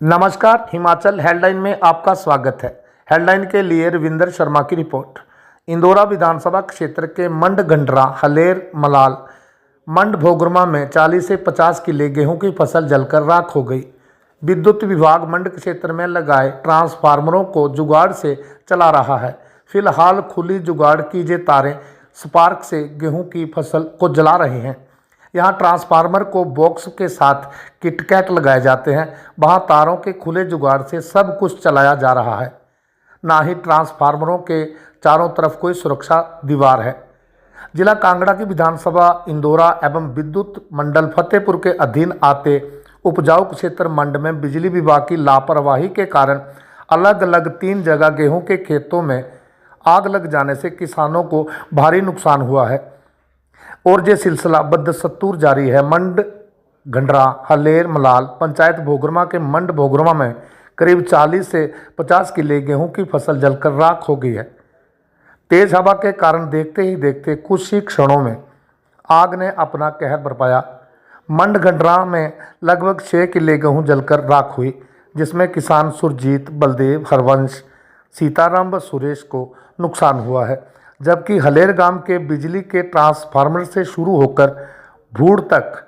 नमस्कार, हिमाचल हेडलाइन में आपका स्वागत है। हेडलाइन के लिए रविंदर शर्मा की रिपोर्ट। इंदौरा विधानसभा क्षेत्र के मंड गंडरा, हलेर, मलाल, मंड भोगरमा में 40 से 50 किले गेहूं की फसल जलकर राख हो गई। विद्युत विभाग मंड क्षेत्र में लगाए ट्रांसफार्मरों को जुगाड़ से चला रहा है। फिलहाल खुली जुगाड़ की ये तारें स्पार्क से गेहूं की फसल को जला रही हैं। यहाँ ट्रांसफार्मर को बॉक्स के साथ किटकैट लगाए जाते हैं, वहाँ तारों के खुले जुगाड़ से सब कुछ चलाया जा रहा है। ना ही ट्रांसफार्मरों के चारों तरफ कोई सुरक्षा दीवार है। जिला कांगड़ा की विधानसभा इंदौरा एवं विद्युत मंडल फतेहपुर के अधीन आते उपजाऊ क्षेत्र मंड में बिजली विभाग की लापरवाही के कारण अलग अलग 3 जगह गेहूं के खेतों में आग लग जाने से किसानों को भारी नुकसान हुआ है और ये सिलसिला बदस्तूर जारी है। मंड गंडरा, हलेर, मलाल पंचायत भोगरमा के मंड भोगरमा में करीब 40 से 50 किले गेहूं की फसल जलकर राख हो गई है। तेज हवा के कारण देखते ही देखते कुछ ही क्षणों में आग ने अपना कहर बरपाया। मंड गंडरा में लगभग 6 किले गेहूं जलकर राख हुई, जिसमें किसान सुरजीत, बलदेव, हरवंश, सीताराम व सुरेश को नुकसान हुआ है, जबकि हलेर गांव के बिजली के ट्रांसफार्मर से शुरू होकर भूड़ तक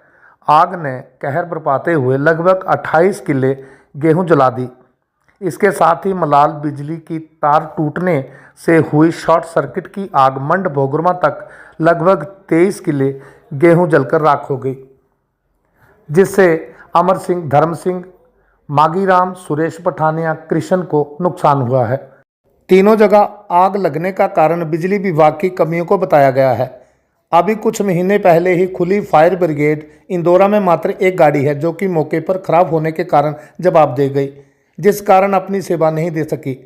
आग ने कहर बरपाते हुए लगभग 28 किले गेहूं जला दी। इसके साथ ही मलाल बिजली की तार टूटने से हुई शॉर्ट सर्किट की आग मंड भोगरमा तक लगभग 23 किले गेहूं जलकर राख हो गई, जिससे अमर सिंह, धर्म सिंह, मागीराम, सुरेश पठानिया, कृष्ण को नुकसान हुआ है। तीनों जगह आग लगने का कारण बिजली विभाग की कमियों को बताया गया है। अभी कुछ महीने पहले ही खुली फायर ब्रिगेड इंदौरा में मात्र एक गाड़ी है, जो कि मौके पर खराब होने के कारण जवाब दे गई, जिस कारण अपनी सेवा नहीं दे सकी।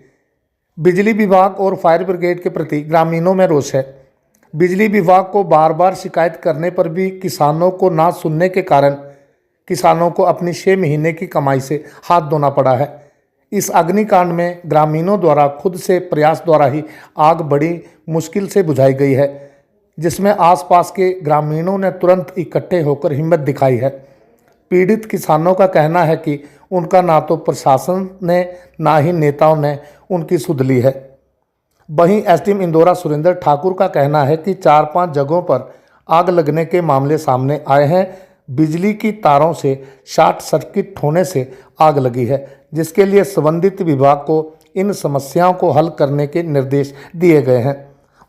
बिजली विभाग और फायर ब्रिगेड के प्रति ग्रामीणों में रोष है। बिजली विभाग को बार बार शिकायत करने पर भी किसानों को ना सुनने के कारण किसानों को अपनी 6 महीने की कमाई से हाथ धोना पड़ा है। इस अग्निकांड में ग्रामीणों द्वारा खुद से प्रयास द्वारा ही आग बड़ी मुश्किल से बुझाई गई है, जिसमें आसपास के ग्रामीणों ने तुरंत इकट्ठे होकर हिम्मत दिखाई है। पीड़ित किसानों का कहना है कि उनका ना तो प्रशासन ने ना ही नेताओं ने उनकी सुध ली है। वहीं एसडीएम इंदौरा सुरेंद्र ठाकुर का कहना है कि 4-5 जगहों पर आग लगने के मामले सामने आए हैं। बिजली की तारों से शॉर्ट सर्किट होने से आग लगी है, जिसके लिए संबंधित विभाग को इन समस्याओं को हल करने के निर्देश दिए गए हैं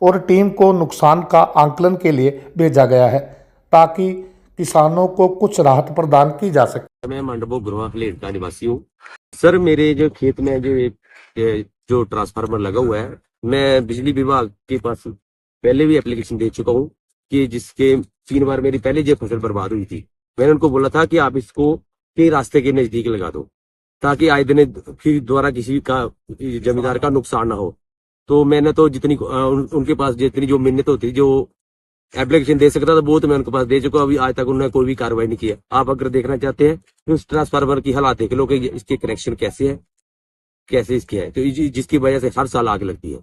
और टीम को नुकसान का आंकलन के लिए भेजा गया है, ताकि किसानों को कुछ राहत प्रदान की जा सके। मैं मंड भोगरमा हलेर का निवासी हूँ। सर, मेरे जो खेत में जो ट्रांसफार्मर लगा हुआ है, मैं बिजली विभाग के पास पहले भी एप्लीकेशन दे चुका हूँ कि जिसके 3 बार मेरी पहले जो फसल बर्बाद हुई थी, मैंने उनको बोला था कि आप इसको के रास्ते के नजदीक लगा दो, ताकि आए दिन फिर दोबारा किसी का जमींदार का नुकसान ना हो। तो मैंने तो जितनी उनके पास जितनी जो मिन्नत होती, जो एप्लीकेशन दे सकता था, वो तो मैं उनके पास दे चुका। अभी आज तक उन्होंने कोई भी कार्रवाई नहीं किया। आप अगर देखना चाहते हैं तो इस ट्रांसफार्मर की हालात देख लो कि इसके कनेक्शन कैसे है, कैसे इसके है, तो जिसकी वजह से हर साल आग लगती है।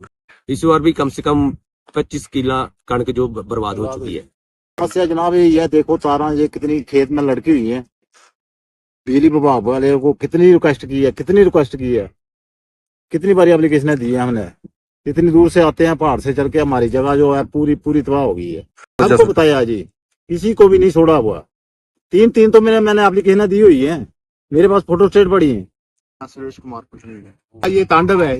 इस बार भी कम से कम 25 किला कणक जो बर्बाद हो चुकी है। समस्या जनाब ये देखो, तारा ये कितनी खेत में लड़की हुई है। बिजली विभाग वाले को कितनी रिक्वेस्ट की है, कितनी बारी एप्लीकेशन दी है हमने। इतनी दूर से आते हैं, पहाड़ से चल के हमारी जगह जो है पूरी तबाह हो गई है। सबको बताया जी, किसी को भी नहीं छोड़ा हुआ। 3 तो मैंने एप्लीकेशन दी हुई है, मेरे पास फोटो स्टेट पड़ी है। सुरेश कुमार कुछ नहीं। ये तांडव है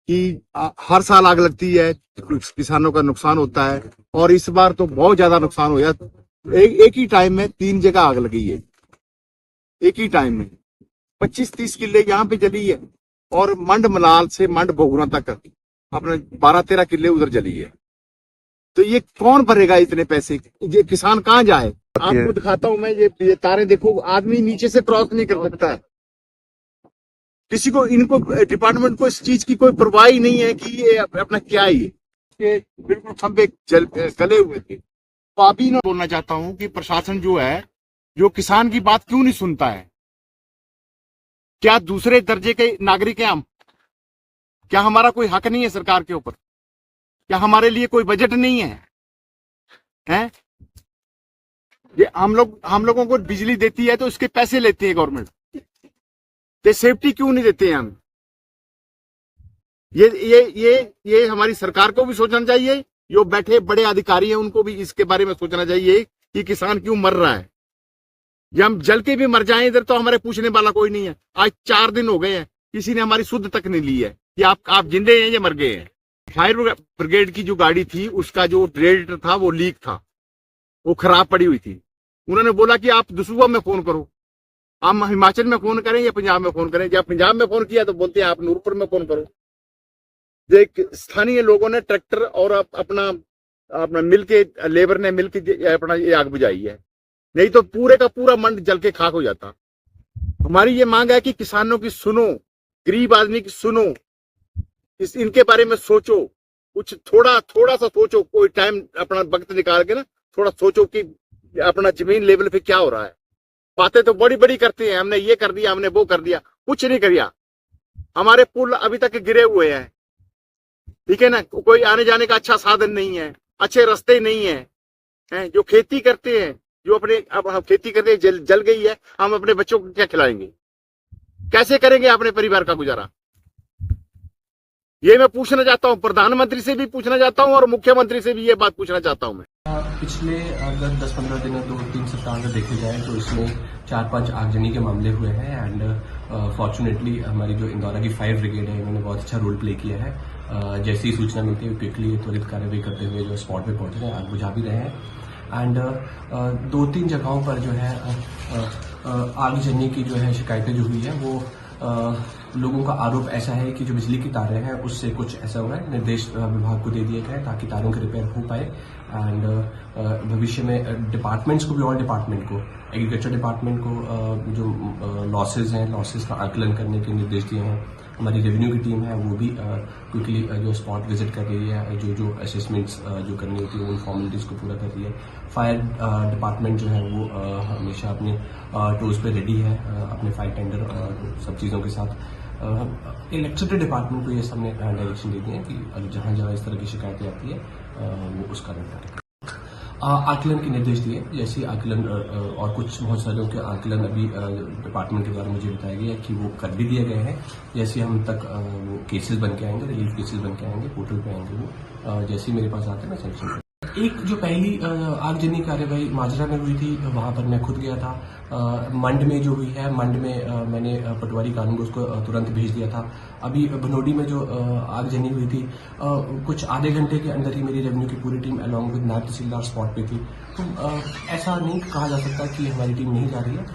कि हर साल आग लगती है, किसानों का नुकसान होता है, और इस बार तो बहुत ज्यादा नुकसान हो गया। एक ही टाइम में 3 जगह आग लगी है, एक ही टाइम में 25-30 किले यहाँ पे जली है, और मंड मलाल से मंड भोगरा तक अपने 12-13 किले उधर जली है। तो ये कौन भरेगा इतने पैसे? ये किसान कहाँ जाए? आपको दिखाता हूं मैं, ये तारे देखो, आदमी नीचे से क्रॉस नहीं कर सकता है। किसी को, इनको डिपार्टमेंट को इस चीज की कोई परवाह ही नहीं है कि ये अपना क्या ही है। बिल्कुल खंबे गले हुए थे। तो अभी ना बोलना चाहता हूं कि प्रशासन जो है, जो किसान की बात क्यों नहीं सुनता है? क्या दूसरे दर्जे के नागरिक हैं हम? क्या हमारा कोई हक नहीं है सरकार के ऊपर? क्या हमारे लिए कोई बजट नहीं है? हैं? ये हम लोगों को बिजली देती है तो उसके पैसे लेती है गवर्नमेंट। तो सेफ्टी क्यों नहीं देते हैं हम? ये हमारी सरकार को भी सोचना चाहिए, जो बैठे बड़े अधिकारी हैं उनको भी इसके बारे में सोचना चाहिए कि किसान क्यों मर रहा है। ये हम जल के भी मर जाएं इधर तो हमारे पूछने वाला कोई नहीं है। आज 4 दिन हो गए हैं, किसी ने हमारी सुध तक नहीं ली है कि आप जिंदे हैं या मर गए हैं। फायर ब्रिगेड की जो गाड़ी थी उसका जो रेडिएटर था वो लीक था, वो खराब पड़ी हुई थी। उन्होंने बोला कि आप दसूबा में फोन करो, आप हिमाचल में फोन करें या पंजाब में फोन करें। जब पंजाब में फोन किया तो बोलते हैं आप नूरपुर में फोन करो। एक स्थानीय लोगों ने ट्रैक्टर और अपना मिल के लेबर ने मिल के अपना ये आग बुझाई है, नहीं तो पूरे का पूरा मंड जल के खाक हो जाता। हमारी ये मांग है कि किसानों की सुनो, गरीब आदमी की सुनो, इनके बारे में सोचो, कुछ थोड़ा सा सोचो, कोई टाइम अपना वक्त निकाल के ना थोड़ा सोचो कि अपना जमीन लेवल पे क्या हो रहा है। बातें तो बड़ी बड़ी करते हैं, हमने ये कर दिया, हमने वो कर दिया, कुछ नहीं किया। हमारे पुल अभी तक गिरे हुए हैं, ठीक है ना, कोई आने जाने का अच्छा साधन नहीं है, अच्छे रास्ते नहीं है। जो खेती करते हैं, जो अपने अब हम खेती करते हैं, जल गई है, हम अपने बच्चों को क्या खिलाएंगे, कैसे करेंगे अपने परिवार का गुजारा? ये मैं पूछना चाहता हूँ, प्रधानमंत्री से भी पूछना चाहता हूँ और मुख्यमंत्री से भी ये बात पूछना चाहता हूँ मैं। पिछले अगर 10-15 दिनों 2-3 सप्ताह अगर देखे जाए तो इसमें 4-5 आगजनी के मामले हुए हैं एंड फॉर्चुनेटली हमारी जो इंदौरा की फायर ब्रिगेड है इन्होंने बहुत अच्छा रोल प्ले किया है। जैसी सूचना मिलती है क्विकली त्वरित कार्रवाई करते हुए जो स्पॉट पे पहुंच रहे हैं, आग बुझा भी रहे हैं एंड 2-3 जगहों पर जो है आगजनी की जो है शिकायतें जो हुई है वो लोगों का आरोप ऐसा है कि जो बिजली की तारें हैं उससे कुछ ऐसा हुआ है। निर्देश विभाग को दे दिए गए ताकि तारों के रिपेयर हो पाए एंड भविष्य में डिपार्टमेंट्स को भी, और डिपार्टमेंट को, एग्रीकल्चर डिपार्टमेंट को जो लॉसेज हैं, लॉसेज का आकलन करने के निर्देश दिए हैं। हमारी रेवेन्यू की टीम है वो भी क्विकली जो स्पॉट विजिट कर रही है, जो असेसमेंट्स जो करनी होती है उन फॉर्मेलिटीज़ को पूरा कर रही है। फायर डिपार्टमेंट जो है वो हमेशा अपने टोज पे रेडी है अपने फायर टेंडर सब चीज़ों के साथ। इलेक्ट्रिसिटी डिपार्टमेंट को ये सबने डायरेक्शन दे दिए हैं कि जहाँ जहाँ इस तरह की शिकायतें आती है वो उसका निपटारा। आकलन के निर्देश दिए, जैसे आकलन और कुछ बहुत सारे के आकलन अभी डिपार्टमेंट के द्वारा मुझे बताया गया कि वो कर भी दिए गए हैं। जैसे हम तक वो केसेस बन के आएंगे, रिलीफ केसेस बन के आएंगे, पोर्टल पे आएंगे वो, जैसे ही मेरे पास आते हैं मैं सेंक्शन। एक जो पहली आगजनी कार्यवाही माजरा में हुई थी वहाँ पर मैं खुद गया था। मंड में जो हुई है, मंड में मैंने पटवारी कानून को उसको तुरंत भेज दिया था। अभी बनोडी में जो आगजनी हुई थी कुछ आधे घंटे के अंदर ही मेरी रेवेन्यू की पूरी टीम अलॉन्ग विद नायब तहसीलदार स्पॉट पे थी। तो ऐसा नहीं कहा जा सकता कि हमारी टीम नहीं जा रही है।